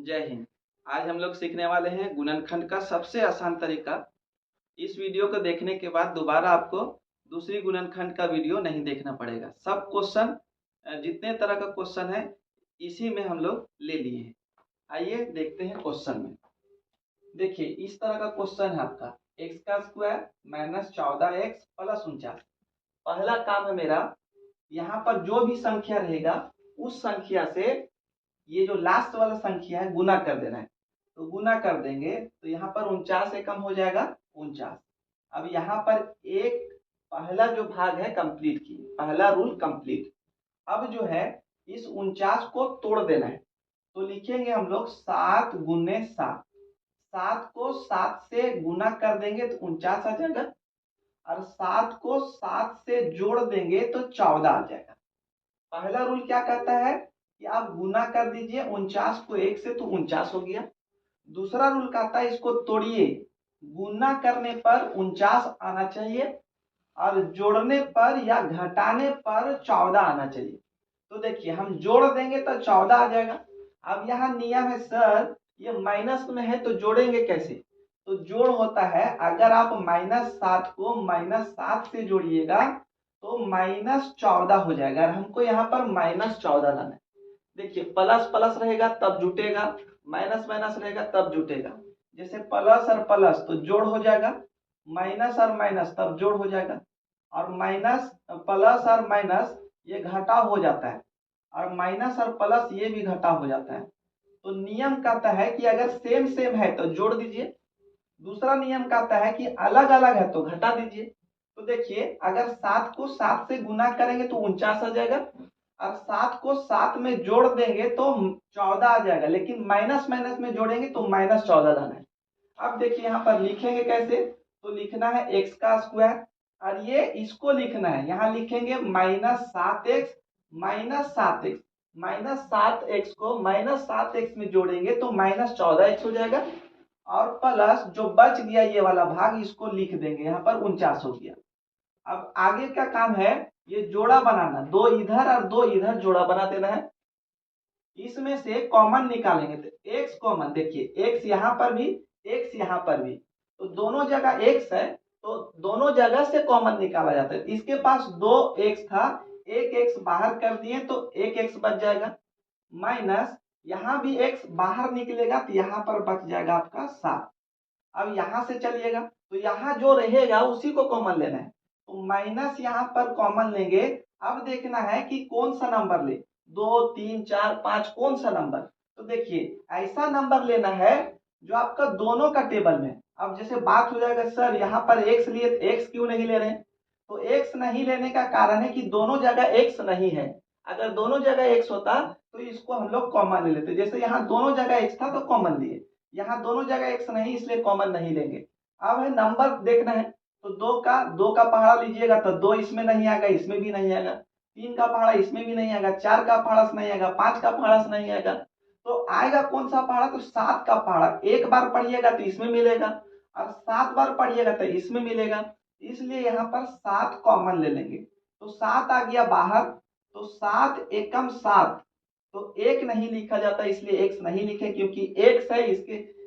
जय हिंद। आज हम लोग सीखने वाले हैं गुणनखंड का सबसे आसान तरीका। इस वीडियो को देखने के बाद दोबारा आपको दूसरी गुणनखंड का वीडियो नहीं देखना पड़ेगा। सब क्वेश्चन जितने तरह का क्वेश्चन है इसी में हम लोग ले लिए हैं। आइए देखते हैं क्वेश्चन में। देखिए इस तरह का क्वेश्चन है आपका, एक्स का स्क्वायर माइनस 14x प्लस 49। पहला काम है मेरा, यहाँ पर जो भी संख्या रहेगा उस संख्या से ये जो लास्ट वाला संख्या है गुना कर देना है। तो गुना कर देंगे तो यहाँ पर 49 से कम हो जाएगा 49। अब यहाँ पर एक पहला जो भाग है कंप्लीट किए, पहला रूल कंप्लीट। अब जो है इस 49 को तोड़ देना है। तो लिखेंगे हम लोग 7 गुने 7। 7 को 7 से गुना कर देंगे तो 49 आ जाएगा, और 7 को 7 से जोड़ देंगे तो 14 आ जाएगा। पहला रूल क्या कहता है कि आप गुना कर दीजिए 49 को 1 से तो 49 हो गया। दूसरा रूल कहता है इसको तोड़िए, गुना करने पर 49 आना चाहिए और जोड़ने पर या घटाने पर 14 आना चाहिए। तो देखिए हम जोड़ देंगे तो 14 आ जाएगा। अब यहाँ नियम है सर ये माइनस में है तो जोड़ेंगे कैसे? तो जोड़ होता है, अगर आप -7 को -7 से जोड़िएगा तो -14 हो जाएगा। और हमको यहाँ पर -14 लाना है। देखिए प्लस प्लस रहेगा तब जुटेगा, माइनस माइनस रहेगा तब जुटेगा। जैसे प्लस और प्लस तो जोड़ हो जाएगा, माइनस और माइनस तब जोड़ हो जाएगा, और माइनस प्लस और माइनस ये घटाव हो जाता है, और माइनस और प्लस ये भी घटाव हो जाता है। तो नियम कहता है कि अगर सेम सेम है तो जोड़ दीजिए। दूसरा नियम कहता है कि अलग अलग है तो घटा दीजिए। तो देखिए अगर 7 को 7 से गुना करेंगे तो 49 आ जाएगा, और 7 को 7 में जोड़ देंगे तो 14 आ जाएगा, लेकिन माइनस माइनस में जोड़ेंगे तो -14 लाना है। अब देखिए यहाँ पर लिखेंगे कैसे? तो लिखना है एक्स का स्क्वायर, और ये इसको लिखना है, यहाँ लिखेंगे -7x -7x। -7x को -7x में जोड़ेंगे तो -14x हो जाएगा, और प्लस जो बच गया ये वाला भाग इसको लिख देंगे, यहाँ पर 49 हो गया। अब आगे का काम है ये जोड़ा बनाना, दो इधर और दो इधर जोड़ा बना देना है। इसमें से कॉमन निकालेंगे तो x कॉमन, देखिए x यहाँ पर भी x यहाँ पर भी, तो दोनों जगह x है तो दोनों जगह से कॉमन निकाला जाता है। इसके पास 2x था, एक x बाहर कर दिए तो एक x बच जाएगा, माइनस यहाँ भी x बाहर निकलेगा तो यहाँ पर बच जाएगा आपका 7। अब यहाँ से चलिएगा तो यहाँ जो रहेगा उसी को कॉमन लेना है, तो माइनस यहाँ पर कॉमन लेंगे। अब देखना है कि कौन सा नंबर ले, 2 3 4 5 कौन सा नंबर। तो देखिए ऐसा नंबर लेना है जो आपका दोनों का टेबल में। अब जैसे बात हो जाएगा सर यहाँ पर x लिए तो x क्यों नहीं ले रहे हैं? तो x नहीं लेने का कारण है कि दोनों जगह x नहीं है। अगर दोनों जगह x होता तो इसको हम लोग कॉमन ले लेते। जैसे यहाँ दोनों जगह x था तो कॉमन लिए, यहाँ दोनों जगह x नहीं इसलिए कॉमन नहीं लेंगे। अब है नंबर देखना है, तो दो का पहाड़ा लीजिएगा तो 2 इसमें नहीं आएगा, इसमें भी नहीं आएगा। 3 का पहाड़ा इसमें भी नहीं आएगा, 4 का पहाड़ा से नहीं आएगा, 5 का पहाड़ा से नहीं आएगा। तो आएगा कौन सा पहाड़ा? तो 7 का पहाड़ा। एक बार पढ़िएगा तो इसमें मिलेगा, और 7 बार पढ़िएगा तो इसमें मिलेगा, इसलिए यहाँ पर 7 कॉमन ले लेंगे। तो 7 आ गया बाहर, तो 7 एकम 7, तो एक नहीं लिखा जाता इसलिए एक्स नहीं लिखे, क्योंकि एक्स है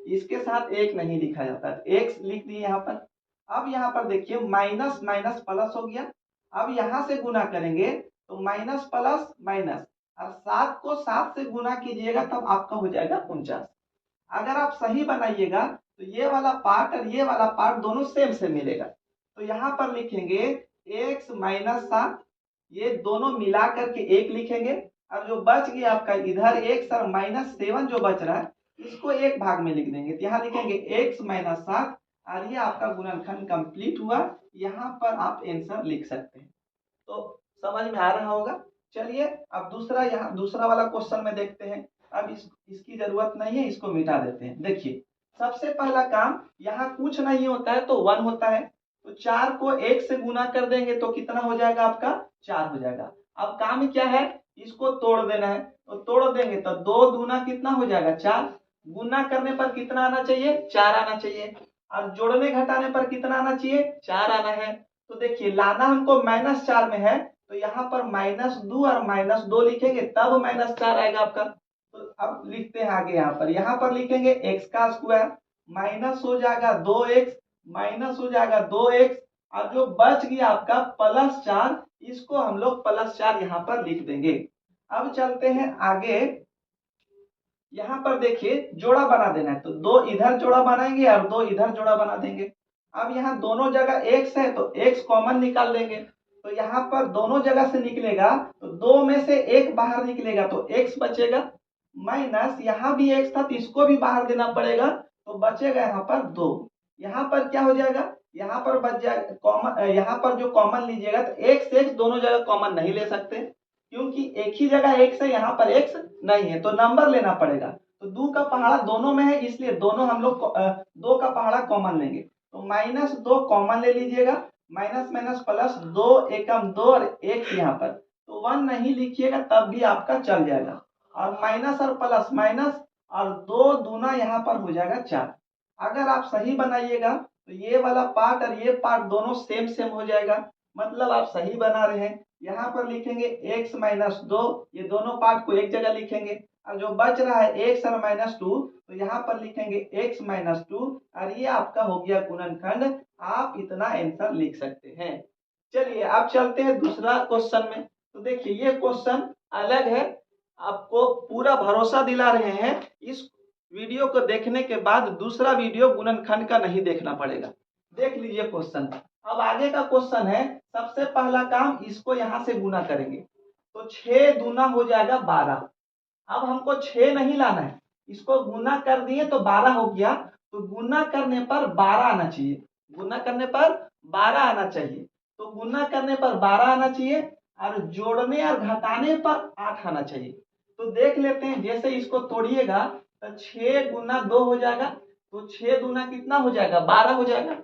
इसके साथ एक नहीं लिखा जाता, एक्स लिख दिए यहाँ पर। अब यहाँ पर देखिए माइनस माइनस प्लस हो गया। अब यहाँ से गुना करेंगे तो माइनस प्लस माइनस, और 7 को 7 से गुना कीजिएगा तब आपका हो जाएगा 49। अगर आप सही बनाइएगा तो ये वाला पार्ट और ये वाला पार्ट दोनों सेम से मिलेगा। तो यहाँ पर लिखेंगे एक्स -7, ये दोनों मिला करके 1 लिखेंगे, और जो बच गया आपका इधर x और -7 जो बच रहा है इसको एक भाग में लिख देंगे। तो यहाँ लिखेंगे x -7, और ये आपका गुणनखंड कंप्लीट हुआ। यहाँ पर आप आंसर लिख सकते हैं। तो समझ में आ रहा होगा। चलिए अब दूसरा वाला क्वेश्चन में देखते हैं। अब इसकी जरूरत नहीं है, इसको मिटा देते हैं। देखिए सबसे पहला काम, यहाँ कुछ नहीं होता है तो 1 होता है, तो 4 को 1 से गुना कर देंगे तो कितना हो जाएगा आपका? 4 हो जाएगा। अब काम क्या है? इसको तोड़ देना है, तो तोड़ देंगे तो 2 दूना कितना हो जाएगा? 4। गुना करने पर कितना आना चाहिए? 4 आना चाहिए, और जोड़ने घटाने पर कितना आना चाहिए? 4 आना है। तो देखिए लाना हमको -4 में है, तो यहाँ पर -2 और -2 लिखेंगे तब -4 आएगा आपका। तो अब लिखते हैं आगे, यहाँ पर लिखेंगे एक्स का स्क्वायर माइनस हो जाएगा 2x माइनस हो जाएगा 2x और जो बच गया आपका +4, इसको हम लोग +4 यहाँ पर लिख देंगे। अब चलते हैं आगे, यहाँ पर देखिए जोड़ा बना देना है, तो 2 इधर जोड़ा बनाएंगे और 2 इधर जोड़ा बना देंगे। अब यहाँ दोनों जगह x है तो x कॉमन निकाल लेंगे, तो यहाँ पर दोनों जगह से निकलेगा तो 2 में से 1 बाहर निकलेगा तो x बचेगा, माइनस यहाँ भी x था तो इसको भी बाहर देना पड़ेगा तो बचेगा यहाँ पर 2। यहाँ पर क्या हो जाएगा, यहाँ पर बच जाएगा कॉमन, यहाँ पर जो कॉमन लीजिएगा तो x दोनों जगह कॉमन नहीं ले सकते क्योंकि एक ही जगह x है, यहाँ पर x नहीं है तो नंबर लेना पड़ेगा। तो 2 का पहाड़ा दोनों में है इसलिए दोनों हम लोग 2 का पहाड़ा कॉमन लेंगे, तो -2 कॉमन ले लीजिएगा, माइनस माइनस प्लस 2 एकम 2 और x यहाँ पर, तो 1 नहीं लिखिएगा तब भी आपका चल जाएगा, और माइनस और प्लस माइनस और 2 दूना यहाँ पर हो जाएगा 4। अगर आप सही बनाइएगा तो ये वाला पार्ट और ये पार्ट दोनों सेम सेम हो जाएगा, मतलब आप सही बना रहे हैं। यहाँ पर लिखेंगे x - 2, ये दोनों पार्ट को एक जगह लिखेंगे, और जो बच रहा है x और -2 तो यहाँ पर लिखेंगे x - 2 और ये आपका हो गया गुणनखंड। आप इतना आंसर लिख सकते हैं। चलिए अब चलते हैं दूसरा क्वेश्चन में। तो देखिए ये क्वेश्चन अलग है, आपको पूरा भरोसा दिला रहे हैं इस वीडियो को देखने के बाद दूसरा वीडियो गुणनखंड का नहीं देखना पड़ेगा। देख लीजिए क्वेश्चन। अब आगे का क्वेश्चन है, सबसे पहला काम इसको यहाँ से गुना करेंगे तो 6 दूना हो जाएगा 12। अब हमको 6 नहीं लाना है, इसको गुना कर दिए तो 12 हो गया, तो गुना करने पर 12 आना चाहिए, गुना करने पर 12 आना चाहिए, तो गुना करने पर 12 आना चाहिए और जोड़ने और घटाने पर 8 आना चाहिए। तो देख लेते हैं, जैसे इसको तोड़िएगा तो 6 गुना 2 हो जाएगा, तो 6 दूना कितना हो जाएगा 12 हो जाएगा,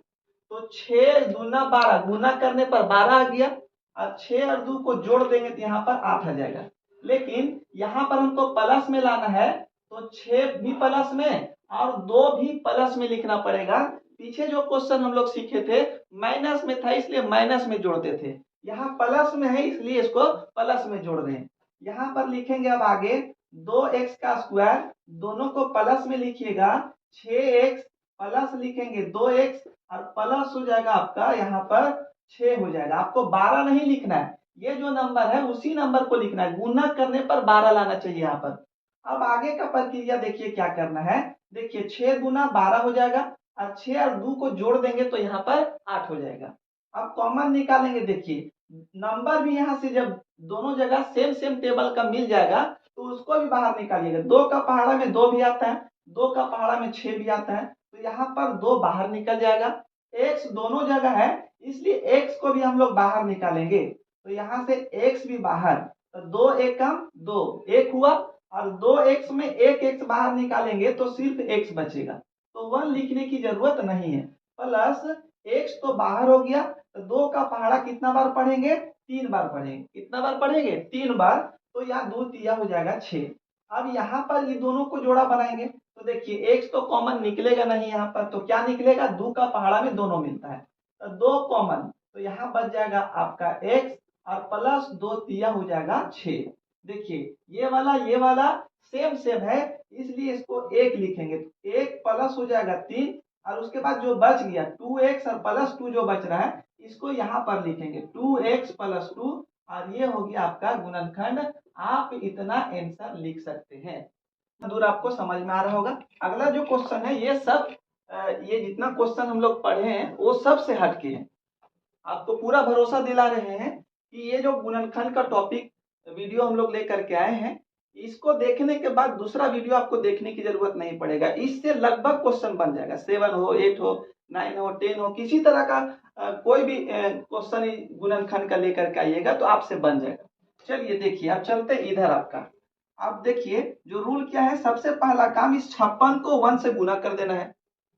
तो 6 दूना 12 गुना करने पर 12 आ गया, और 6 और 2 को जोड़ देंगे तो यहाँ पर 8 आ जाएगा। लेकिन यहाँ पर हमको प्लस में लाना है तो 6 भी प्लस में और 2 भी प्लस में लिखना पड़ेगा। पीछे जो क्वेश्चन हम लोग सीखे थे माइनस में था इसलिए माइनस में जोड़ते थे, यहाँ प्लस में है इसलिए इसको प्लस में जोड़ रहे हैं। यहाँ पर लिखेंगे अब आगे 2x का स्क्वायर, दोनों को प्लस में लिखिएगा, 6x प्लस लिखेंगे 2x और प्लस हो जाएगा आपका यहाँ पर 6 हो जाएगा। आपको 12 नहीं लिखना है, ये जो नंबर है उसी नंबर को लिखना है, गुना करने पर 12 लाना चाहिए यहाँ पर। अब आगे का प्रक्रिया देखिए क्या करना है। देखिए 6 गुना 12 हो जाएगा और 6 और 2 को जोड़ देंगे तो यहाँ पर 8 हो जाएगा। अब कॉमन निकालेंगे, देखिए नंबर भी यहाँ से जब दोनों जगह सेम सेम टेबल का मिल जाएगा तो उसको भी बाहर निकालिएगा। 2 का पहाड़ा में 2 भी आता है, 2 का पहाड़ा में 6 भी आता है, तो यहाँ पर 2 बाहर निकल जाएगा। x दोनों जगह है इसलिए x को भी हम लोग बाहर निकालेंगे, तो यहाँ से x भी बाहर, तो 2 एकम 2 1 हुआ, और 2x में 1x बाहर निकालेंगे तो सिर्फ x बचेगा, तो 1 लिखने की जरूरत नहीं है। प्लस x तो बाहर हो गया, तो 2 का पहाड़ा कितना बार पढ़ेंगे 3 बार पढ़ेंगे, कितना बार पढ़ेंगे 3 बार, तो यहाँ 2 तिया हो जाएगा 6। अब यहाँ पर ये दोनों को जोड़ा बनाएंगे तो देखिए x तो कॉमन निकलेगा नहीं यहाँ पर, तो क्या निकलेगा 2 का पहाड़ा में दोनों मिलता है, तो 2 कॉमन, तो यहाँ बच जाएगा आपका x और प्लस 2 तिया हो जाएगा 6। देखिए ये वाला सेम सेम है इसलिए इसको 1 लिखेंगे, तो 1 प्लस हो जाएगा 3 और उसके बाद जो बच गया 2x और प्लस 2 जो बच रहा है इसको यहाँ पर लिखेंगे 2x + 2 और ये हो गया आपका गुणनखंड। आप इतना आंसर लिख सकते हैं। दूर आपको समझ में आ रहा होगा। अगला जो क्वेश्चन है ये सब ये जितना क्वेश्चन हम लोग पढ़े हैं वो सब से हटके हैं। आपको पूरा भरोसा दिला रहे हैं कि ये जो गुणनखंड का टॉपिक वीडियो हम लोग लेकर के आए हैं, इसको देखने के बाद दूसरा वीडियो आपको देखने की जरूरत नहीं पड़ेगा। इससे लगभग क्वेश्चन बन जाएगा, 7 हो 8 हो 9 हो 10 हो, किसी तरह का कोई भी क्वेश्चन गुणनखंड का लेकर के आइएगा तो आपसे बन जाएगा। चलिए देखिए अब चलते इधर आपका। अब देखिए जो रूल क्या है, सबसे पहला काम इस 56 को 1 से गुना कर देना है,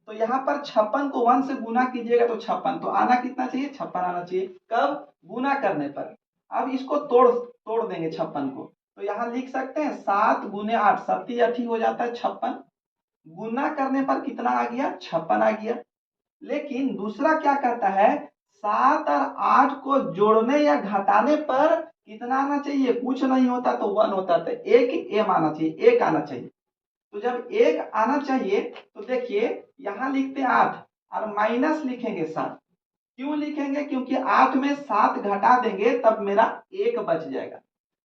तो यहाँ पर 56 को 1 से गुना कीजिएगा तो 56 तो आना कितना चाहिए 56 आना चाहिए। कब गुना करने पर। अब इसको तोड़ देंगे 56 को, तो यहाँ लिख सकते हैं 7 × 8 7 8 हो जाता है 56, गुना करने पर कितना आ गया 56 आ गया। लेकिन दूसरा क्या करता है 7 और 8 को जोड़ने या घटाने पर कितना आना चाहिए, कुछ नहीं होता तो 1 होता, तो एक एम आना चाहिए, एक आना चाहिए। तो जब एक आना चाहिए तो देखिए यहाँ लिखते हैं 8 और माइनस लिखेंगे 7। क्यों लिखेंगे, क्योंकि 8 में 7 घटा देंगे तब मेरा एक बच जाएगा।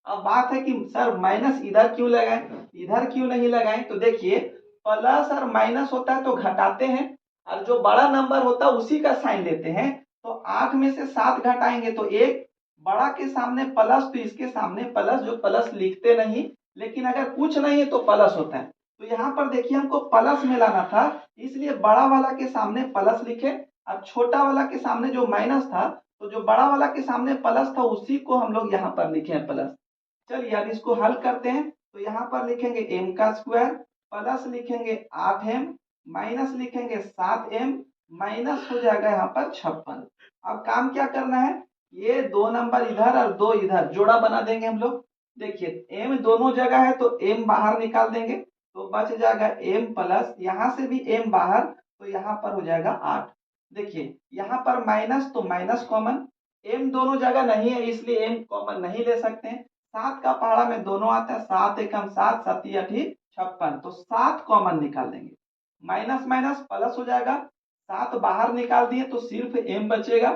अब बात है कि सर माइनस इधर क्यों लगाएं, इधर क्यों नहीं लगाएं, तो देखिए प्लस और माइनस होता है तो घटाते हैं, और जो बड़ा नंबर होता है उसी का साइन लेते हैं। तो 8 में से 7 घटाएंगे तो एक, बड़ा के सामने प्लस तो इसके सामने प्लस, जो प्लस लिखते नहीं, लेकिन अगर कुछ नहीं है तो प्लस होता है। तो यहाँ पर देखिए हमको प्लस में लाना था, इसलिए बड़ा वाला के सामने प्लस लिखे, और छोटा वाला के सामने जो माइनस था, तो जो बड़ा वाला के सामने प्लस था उसी को हम लोग यहाँ पर लिखे हैं प्लस। चलिए अब इसको हल करते हैं। तो यहाँ पर लिखेंगे m का स्क्वायर, प्लस लिखेंगे 8m, माइनस लिखेंगे 7m, माइनस हो जाएगा यहाँ पर 56। अब काम क्या करना है, ये 2 नंबर इधर और 2 इधर जोड़ा बना देंगे हम लोग। देखिए m दोनों जगह है तो m बाहर निकाल देंगे, तो बच जाएगा m प्लस, यहाँ से भी m बाहर, तो यहाँ पर हो जाएगा 8। देखिए यहाँ पर माइनस तो माइनस कॉमन, m दोनों जगह नहीं है इसलिए m कॉमन नहीं ले सकते हैं। 7 का पहाड़ा में दोनों आता है, 7 एकम 7, 7 8 56, तो 7 कॉमन निकाल देंगे, माइनस माइनस प्लस हो जाएगा, 7 बाहर निकाल दिए तो सिर्फ m बचेगा,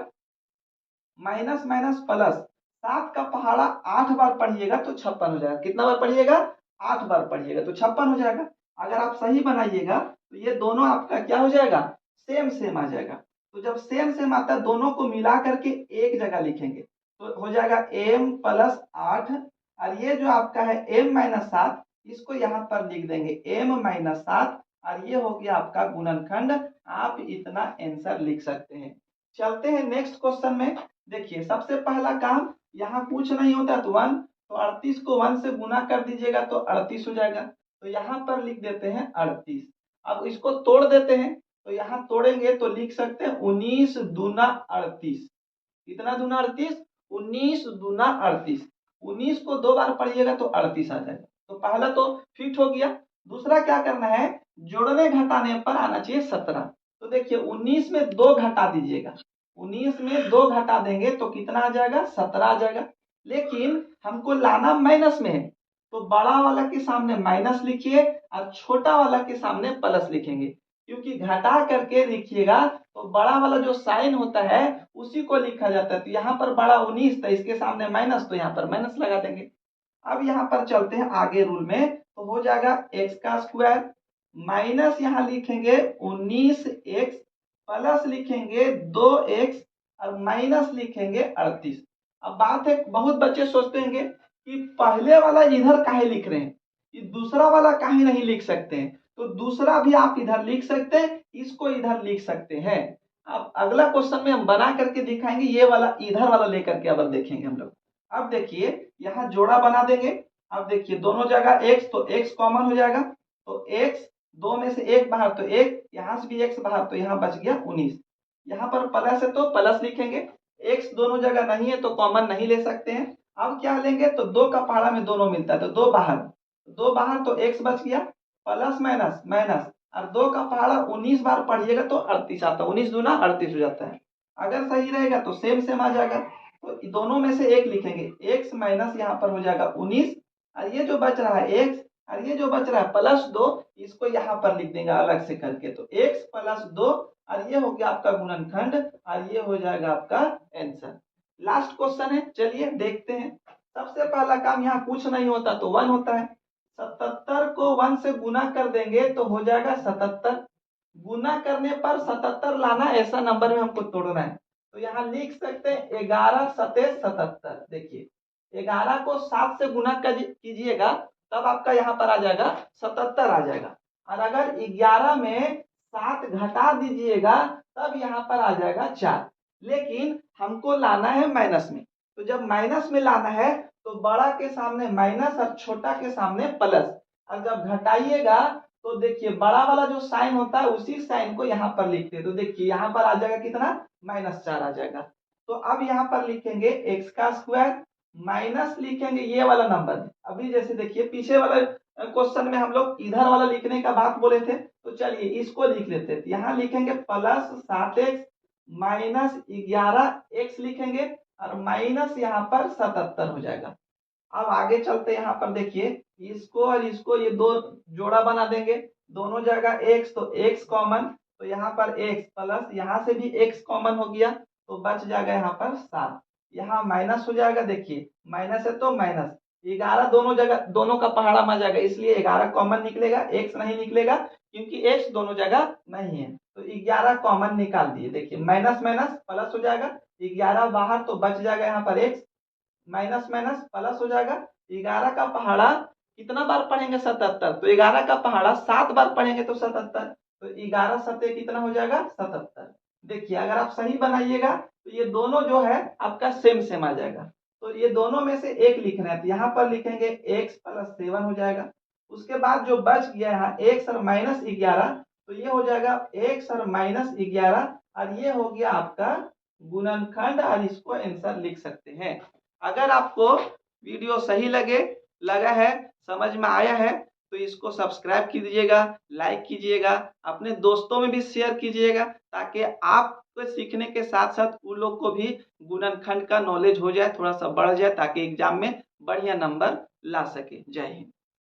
माइनस माइनस प्लस, 7 का पहाड़ा 8 बार पढ़िएगा तो 56 हो जाएगा। कितना बार पढ़िएगा, 8 बार पढ़िएगा तो 56 हो जाएगा। अगर आप सही बनाइएगा तो ये दोनों आपका क्या हो जाएगा, सेम सेम आ जाएगा। तो जब सेम सेम आता है दोनों को मिला करके एक जगह लिखेंगे तो हो जाएगा m प्लस 8, और ये जो आपका है m माइनस 7, इसको यहाँ पर लिख देंगे m माइनस 7, और ये हो गया आपका गुणनखंड। आप इतना आंसर लिख सकते हैं। चलते हैं नेक्स्ट क्वेश्चन में। देखिए सबसे पहला काम, यहाँ कुछ नहीं होता तो 1, तो 38 को 1 से गुना कर दीजिएगा तो 38 हो जाएगा, तो यहाँ पर लिख देते हैं 38। अब इसको तोड़ देते हैं, तो यहाँ तोड़ेंगे तो लिख सकते हैं 19 दूना 38। कितना दूना 38, 19 दूना 38। 19 को 2 बार पढ़िएगा तो 38 आ जाएगा। तो पहला तो फिट हो गया। दूसरा क्या करना है, जोड़ने घटाने पर आना चाहिए 17। तो देखिए 19 में 2 घटा दीजिएगा, 19 में 2 घटा देंगे तो कितना आ जाएगा, 17 आ जाएगा। लेकिन हमको लाना माइनस में है, तो बड़ा वाला के सामने माइनस लिखिए और छोटा वाला के सामने प्लस लिखेंगे, क्योंकि घटा करके लिखिएगा तो बड़ा वाला जो साइन होता है उसी को लिखा जाता है। तो यहाँ पर बड़ा 19 था, इसके सामने माइनस, तो यहाँ पर माइनस लगा देंगे। अब यहाँ पर चलते हैं आगे रूल में, तो हो जाएगा x का स्क्वायर, माइनस यहाँ लिखेंगे 19x, प्लस लिखेंगे 2x, और माइनस लिखेंगे 38। अब बात है, बहुत बच्चे सोचते हैं कि पहले वाला इधर काहे लिख रहे हैं, ये दूसरा वाला काहे नहीं लिख सकते हैं। तो दूसरा भी आप इधर लिख सकते हैं, इसको इधर लिख सकते हैं। अब अगला क्वेश्चन में हम बना करके दिखाएंगे, ये वाला इधर वाला लेकर के अब देखेंगे हम लोग। अब देखिए यहाँ जोड़ा बना देंगे। अब देखिए दोनों जगह x, तो x कॉमन हो जाएगा, तो x, 2 में से 1 बाहर तो 1, यहाँ से भी x बाहर, तो यहाँ बच गया 19। यहाँ पर प्लस है तो प्लस लिखेंगे, x दोनों जगह नहीं है तो कॉमन नहीं ले सकते हैं। अब क्या लेंगे, तो 2 का पहाड़ा में दोनों मिलता है तो 2 बाहर, 2 बाहर तो x बच गया, प्लस माइनस माइनस, और 2 का पहाड़ा 19 बार पढ़िएगा तो 38 आता है, 19 दूना 38 हो जाता है। अगर सही रहेगा तो सेम सेम आ जाएगा, तो दोनों में से एक लिखेंगे, x माइनस यहाँ पर हो जाएगा 19, और ये जो बच रहा है x, और ये जो बच रहा है प्लस 2, इसको यहाँ पर लिख देंगे अलग से करके, तो x प्लस 2, और ये हो गया आपका गुणनखंड, और ये हो जाएगा आपका आंसर। लास्ट क्वेश्चन है, चलिए देखते हैं। सबसे पहला काम, यहाँ कुछ नहीं होता तो 1 होता है, 77 को 1 से गुना कर देंगे तो हो जाएगा 77। गुना करने पर 77 लाना, ऐसा नंबर में हमको तोड़ना है, तो यहाँ लिख सकते हैं 11 सते 77। देखिए 11 को 7 से गुना कीजिएगा तब आपका यहाँ पर आ जाएगा 77 आ जाएगा, और अगर 11 में 7 घटा दीजिएगा तब यहाँ पर आ जाएगा 4। लेकिन हमको लाना है माइनस में, तो जब माइनस में लाना है तो बड़ा के सामने माइनस और छोटा के सामने प्लस, और जब घटाइएगा तो देखिए बड़ा वाला जो साइन होता है उसी साइन को यहाँ पर लिखते हैं, तो देखिए यहाँ पर आ जाएगा कितना, -4 आ जाएगा। तो अब यहाँ पर लिखेंगे x का स्क्वायर, माइनस लिखेंगे ये वाला नंबर। अभी जैसे देखिए पीछे वाला क्वेश्चन में हम लोग इधर वाला लिखने का बात बोले थे, तो चलिए इसको लिख लेते हैं। यहाँ लिखेंगे +7x माइनस 11x लिखेंगे, और माइनस यहाँ पर 77 हो जाएगा। अब आगे चलते यहाँ पर देखिए, इसको और इसको ये दो जोड़ा बना देंगे, दोनों जगह x, तो x कॉमन, तो यहाँ पर x प्लस यहाँ से भी x कॉमन हो गया, तो बच जाएगा यहाँ पर 7। यहाँ माइनस हो जाएगा, देखिए माइनस है तो माइनस 11, दोनों जगह दोनों का पहाड़ा आ जाएगा, इसलिए 11 कॉमन निकलेगा, x नहीं निकलेगा क्योंकि x दोनों जगह नहीं है। तो 11 कॉमन निकाल दिए, देखिए माइनस माइनस प्लस हो जाएगा, 11 बाहर तो बच जाएगा यहाँ पर x, माइनस माइनस प्लस हो जाएगा। 11 का पहाड़ा कितना बार पढ़ेंगे 77, तो 11 का पहाड़ा 7 बार पढ़ेंगे तो 77, तो 11 सत्ते कितना हो जाएगा 77। देखिए अगर आप सही बनाइएगा तो ये दोनों जो है आपका सेम सेम आ जाएगा, तो ये दोनों में से एक लिख रहे हैं तो यहाँ पर लिखेंगे x प्लस 7 हो जाएगा। उसके बाद जो बच गया यहाँ x और माइनस 11, तो ये हो जाएगा x और माइनस 11, और ये हो गया आपका गुणनखंड, और इसको आंसर लिख सकते हैं। अगर आपको वीडियो सही लगा है, समझ में आया है, तो इसको सब्सक्राइब कीजिएगा, लाइक कीजिएगा, अपने दोस्तों में भी शेयर कीजिएगा, ताकि आपको सीखने के साथ साथ उन लोग को भी गुणनखंड का नॉलेज हो जाए, थोड़ा सा बढ़ जाए, ताकि एग्जाम में बढ़िया नंबर ला सके। जय हिंद।